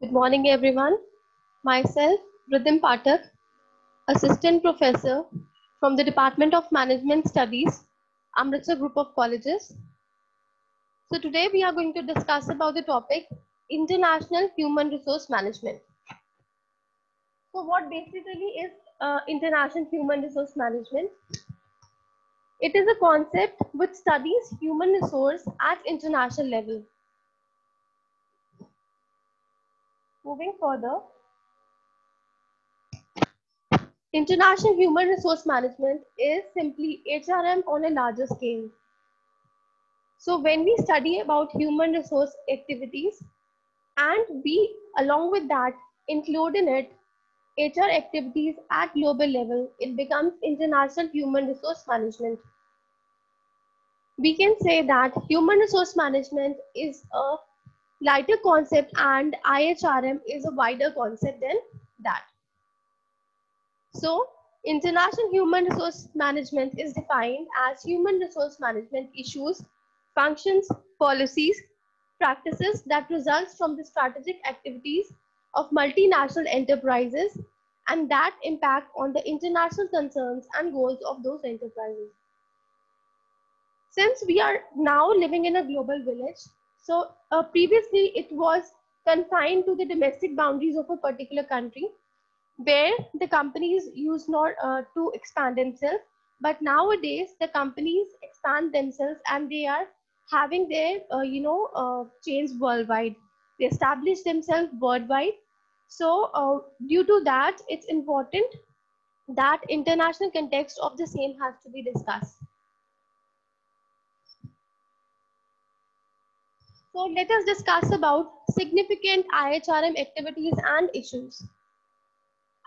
Good morning, everyone. Myself, Riddhim Pathak, Assistant Professor from the Department of Management Studies, Amritsar Group of Colleges. So today we are going to discuss about the topic International Human Resource Management. So what basically is International Human Resource Management? It is a concept which studies human resource at international level. Moving further, International Human Resource Management is simply HRM on a larger scale. So when we study about human resource activities and we along with that include in it HR activities at global level, it becomes International Human Resource Management. We can say that human resource management is a lighter concept and IHRM is a wider concept than that. So, International Human Resource Management is defined as human resource management issues, functions, policies, practices that results from the strategic activities of multinational enterprises and that impact on the international concerns and goals of those enterprises. Since we are now living in a global village, so previously it was confined to the domestic boundaries of a particular country where the companies used not to expand themselves, but nowadays the companies expand themselves and they are having their chains worldwide. They establish themselves worldwide. So due to that, it's important that international context of the same has to be discussed. So let us discuss about significant IHRM activities and issues.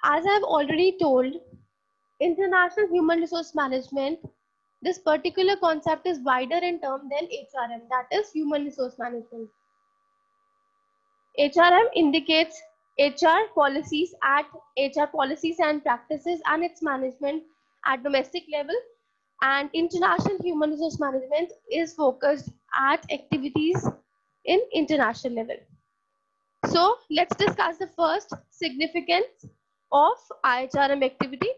As I have already told, International Human Resource Management, this particular concept is wider in term than HRM, that is Human Resource Management. HRM indicates HR policies and practices and its management at domestic level, and International Human Resource Management is focused at activities in international level. So let's discuss the first significance of IHRM activity.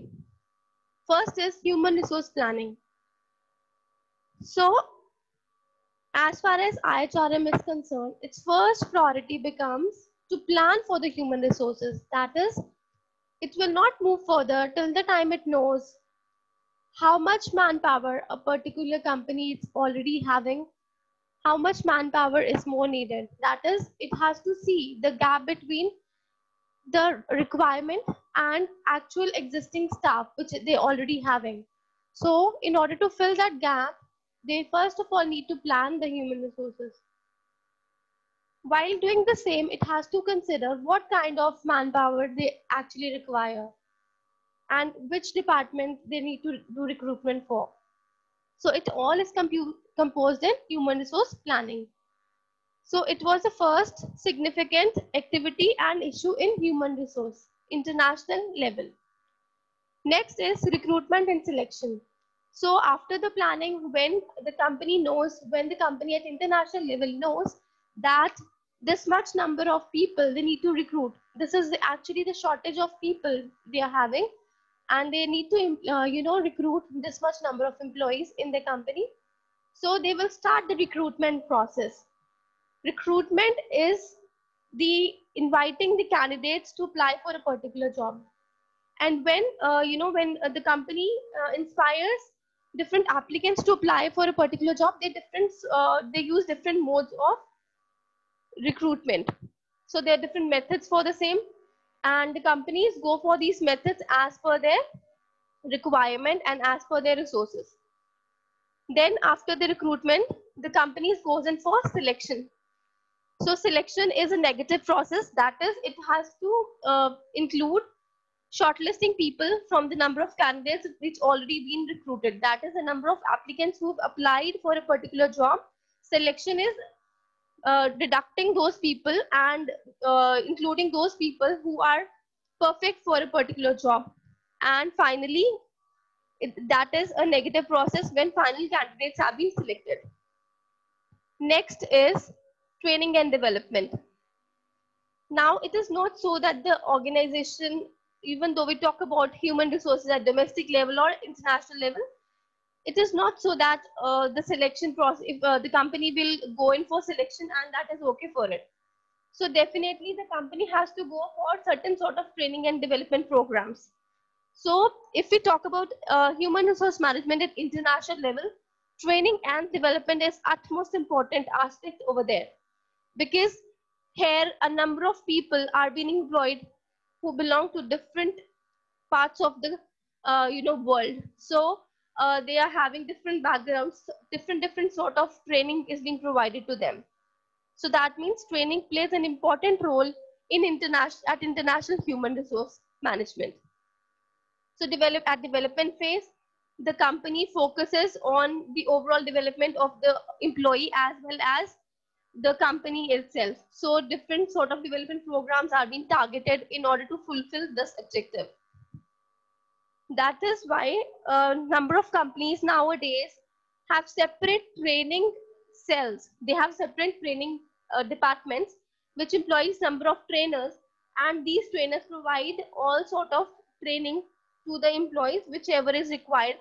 First is human resource planning. So as far as IHRM is concerned, its first priority becomes to plan for the human resources. That is, it will not move further till the time it knows how much manpower a particular company is already having, how much manpower is more needed. That is, it has to see the gap between the requirement and actual existing staff which they already having. So in order to fill that gap, they first of all need to plan the human resources. While doing the same, it has to consider what kind of manpower they actually require and which department they need to do recruitment for. So it all is composed in human resource planning. So it was the first significant activity and issue in human resource, international level. Next is recruitment and selection. So after the planning, when the company at international level knows that this much number of people they need to recruit, this is actually the shortage of people they are having, and they need to recruit this much number of employees in the company. So they will start the recruitment process. Recruitment is the inviting the candidates to apply for a particular job. And when the company inspires different applicants to apply for a particular job, they use different modes of recruitment. So there are different methods for the same, and the companies go for these methods as per their requirement and as per their resources. Then after the recruitment, the companies goes in for selection. So selection is a negative process. That is, it has to include shortlisting people from the number of candidates which already been recruited. That is the number of applicants who have applied for a particular job. Selection is deducting those people and including those people who are perfect for a particular job. And finally, that is a negative process when final candidates have been selected. Next is training and development. Now, it is not so that the organization, even though we talk about human resources at domestic level or international level, it is not so that the selection process, if the company will go in for selection and that is okay for it. So definitely the company has to go for certain sort of training and development programs. So if we talk about human resource management at international level, training and development is utmost important aspect over there, because here a number of people are being employed who belong to different parts of the world. So they are having different backgrounds, different sort of training is being provided to them. So that means training plays an important role in international human resource management. So development phase, the company focuses on the overall development of the employee as well as the company itself. So different sort of development programs are being targeted in order to fulfill this objective. That is why a number of companies nowadays have separate training cells. They have separate training departments which employs number of trainers, and these trainers provide all sort of training to the employees whichever is required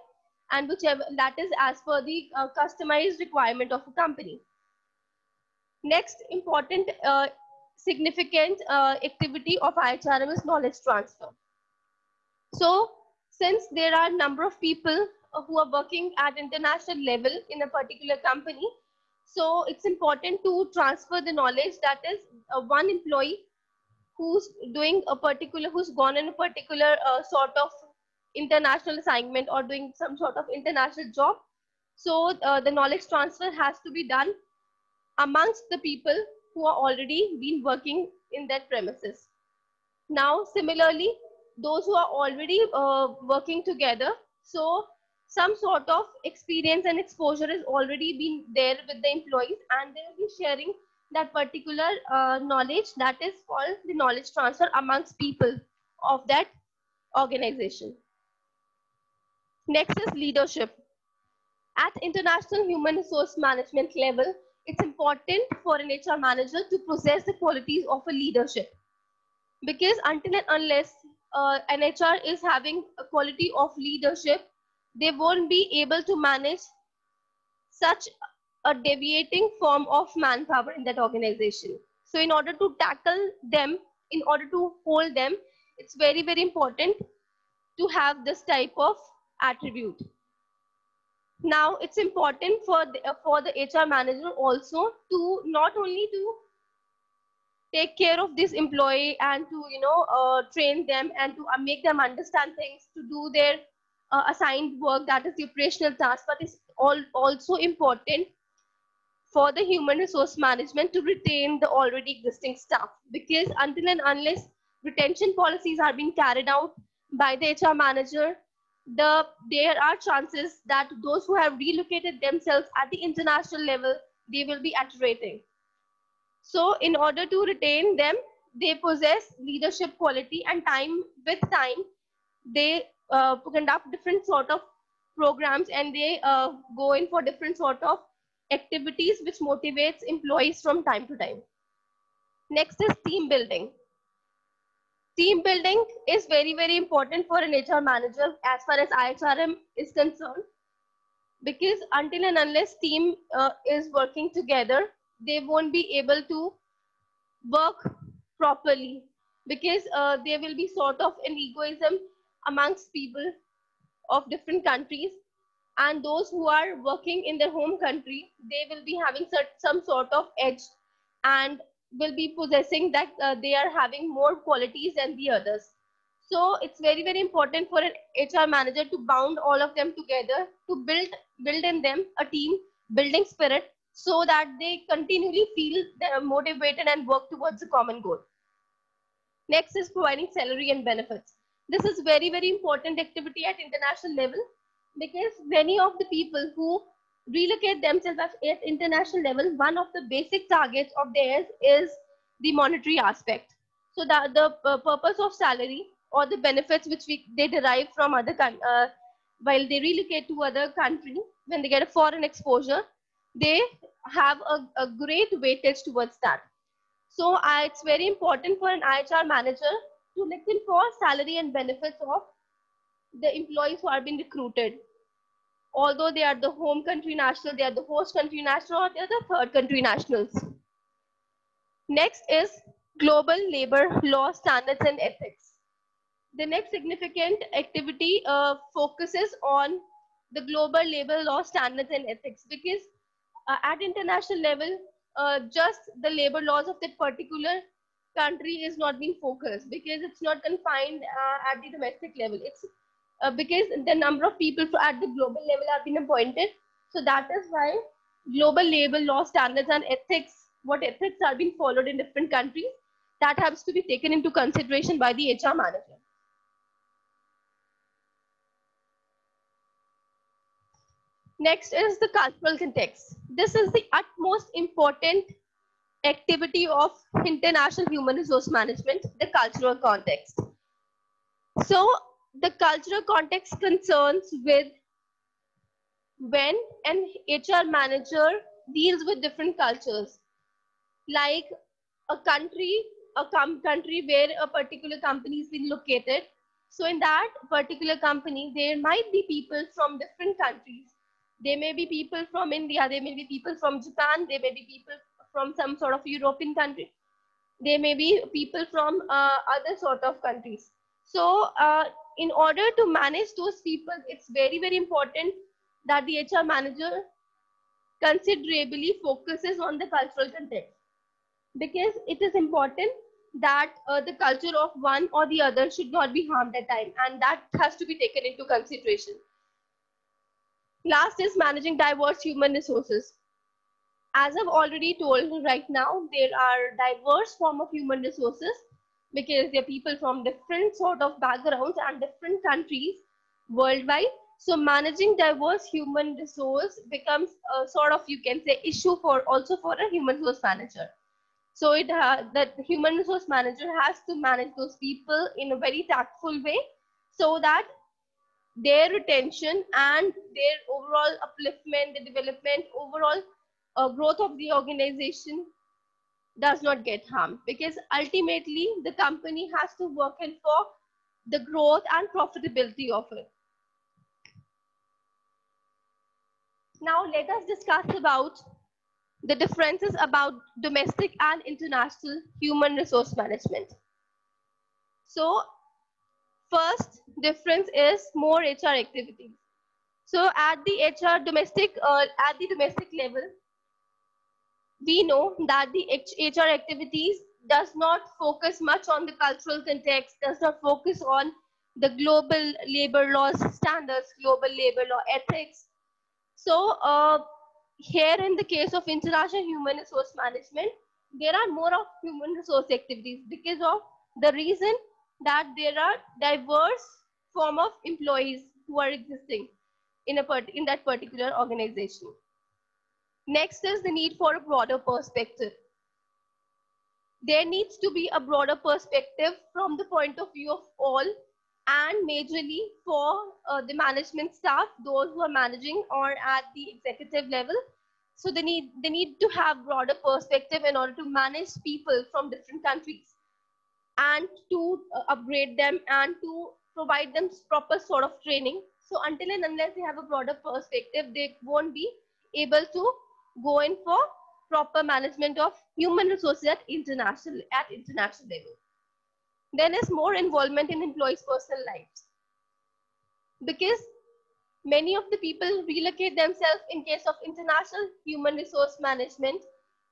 and whichever that is as per the customized requirement of a company. Next important significant activity of IHRM is knowledge transfer. So since there are a number of people who are working at international level in a particular company, so it's important to transfer the knowledge. That is one employee who's doing a particular, who's gone in a particular sort of international assignment or doing some sort of international job. So the knowledge transfer has to be done amongst the people who are already been working in that premises. Now, similarly, those who are already working together, so some sort of experience and exposure is already been there with the employees, and they will be sharing that particular knowledge. That is called the knowledge transfer amongst people of that organization. Next is leadership. At international human resource management level, it's important for an HR manager to possess the qualities of a leadership, because until and unless an HR is having a quality of leadership, they won't be able to manage such a deviating form of manpower in that organization. So in order to tackle them, in order to hold them, it's very important to have this type of attribute. Now it's important for the HR manager also to not only to take care of this employee and to train them and to make them understand things, to do their assigned work, that is the operational task, but it's also important for the human resource management to retain the already existing staff, because until and unless retention policies are being carried out by the HR manager, there are chances that those who have relocated themselves at the international level, they will be attriting. So in order to retain them, they possess leadership quality, and with time, they conduct different sort of programs, and they go in for different sort of activities which motivates employees from time to time. Next is team building. Team building is very important for an HR manager as far as IHRM is concerned, because until and unless team is working together, they won't be able to work properly, because there will be sort of an egoism amongst people of different countries, and those who are working in their home country, they will be having some sort of edge and will be possessing that they are having more qualities than the others. So it's very important for an HR manager to bound all of them together, to build in them a team building spirit, so that they continually feel motivated and work towards a common goal. Next is providing salary and benefits. This is very important activity at international level, because many of the people who relocate themselves at international level, one of the basic targets of theirs is the monetary aspect. So the purpose of salary or the benefits which they derive from while they relocate to other country, when they get a foreign exposure, they have a great weightage towards that. So it's very important for an IHR manager to listen for salary and benefits of the employees who are being recruited. Although they are the home country national, they are the host country national, or they are the third country nationals. Next is global labor law standards and ethics. The next significant activity focuses on the global labor law standards and ethics, because at international level, just the labor laws of that particular country is not being focused, because it's not confined at the domestic level. It's because the number of people at the global level have been appointed. So that is why global labor law standards and ethics, what ethics are being followed in different countries, that has to be taken into consideration by the HR manager. Next is the cultural context. This is the utmost important activity of international human resource management, the cultural context. So the cultural context concerns with when an HR manager deals with different cultures, like a country, country where a particular company is being located. So in that particular company, there might be people from different countries. There may be people from India, there may be people from Japan, there may be people from some sort of European country. There may be people from other sort of countries. So in order to manage those people, it's very, very important that the HR manager considerably focuses on the cultural context, because it is important that the culture of one or the other should not be harmed at time, and that has to be taken into consideration. Last is managing diverse human resources. As I've already told, right now there are diverse form of human resources, because there are people from different sort of backgrounds and different countries worldwide. So managing diverse human resource becomes a sort of, you can say, issue for also for a human resource manager. So that the human resource manager has to manage those people in a very tactful way, so that their retention and their overall upliftment, the development, overall growth of the organization does not get harmed, because ultimately the company has to work in for the growth and profitability of it. Now let us discuss about the differences about domestic and international human resource management. So first difference is more HR activities. So at the domestic level, we know that the HR activities does not focus much on the cultural context, does not focus on the global labor laws standards, global labor law ethics. So here in the case of international human resource management, there are more of human resource activities, because of the reason that there are diverse form of employees who are existing in that particular organization. Next is the need for a broader perspective. There needs to be a broader perspective from the point of view of all, and majorly for the management staff, those who are managing or at the executive level. So they need to have broader perspective in order to manage people from different countries, and to upgrade them and to provide them proper sort of training. So until and unless they have a broader perspective, they won't be able to go in for proper management of human resources at international level. Then is more involvement in employees' personal lives, because many of the people relocate themselves in case of international human resource management.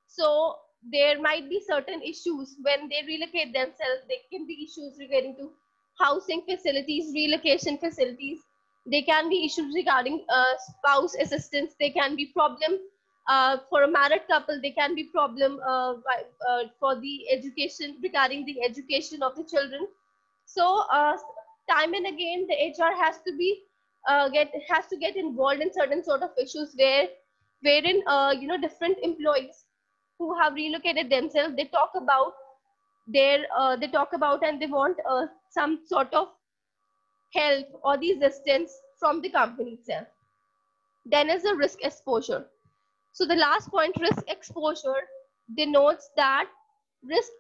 So there might be certain issues when they relocate themselves. There can be issues regarding to housing facilities, relocation facilities. There can be issues regarding spouse assistance. There can be problem for a married couple. There can be problem for the education, regarding the education of the children. So time and again, the HR has to be get involved in certain sort of issues wherein different employees who have relocated themselves, they talk about and they want some sort of help or the assistance from the company itself. Then is the risk exposure. So the last point, risk exposure, denotes that risk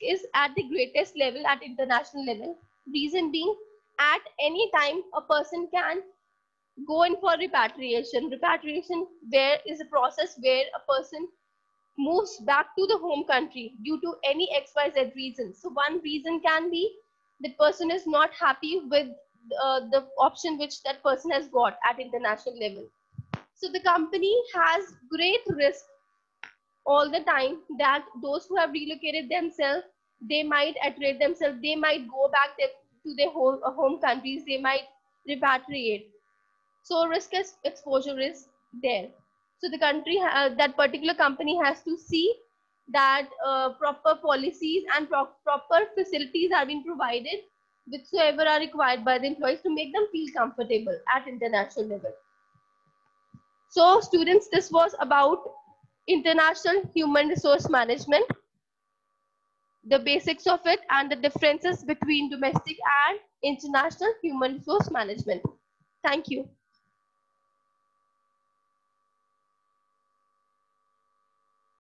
is at the greatest level at international level. Reason being, at any time a person can go in for repatriation. Repatriation where is a process where a person moves back to the home country due to any XYZ reason. So one reason can be the person is not happy with the option which that person has got at international level. So the company has great risk all the time that those who have relocated themselves, they might attrite themselves, they might go back to their home countries, they might repatriate. So risk exposure is there. So the country, that particular company has to see that proper policies and proper facilities are being provided whichsoever are required by the employees to make them feel comfortable at international level. So students, this was about international human resource management, the basics of it and the differences between domestic and international human resource management. Thank you.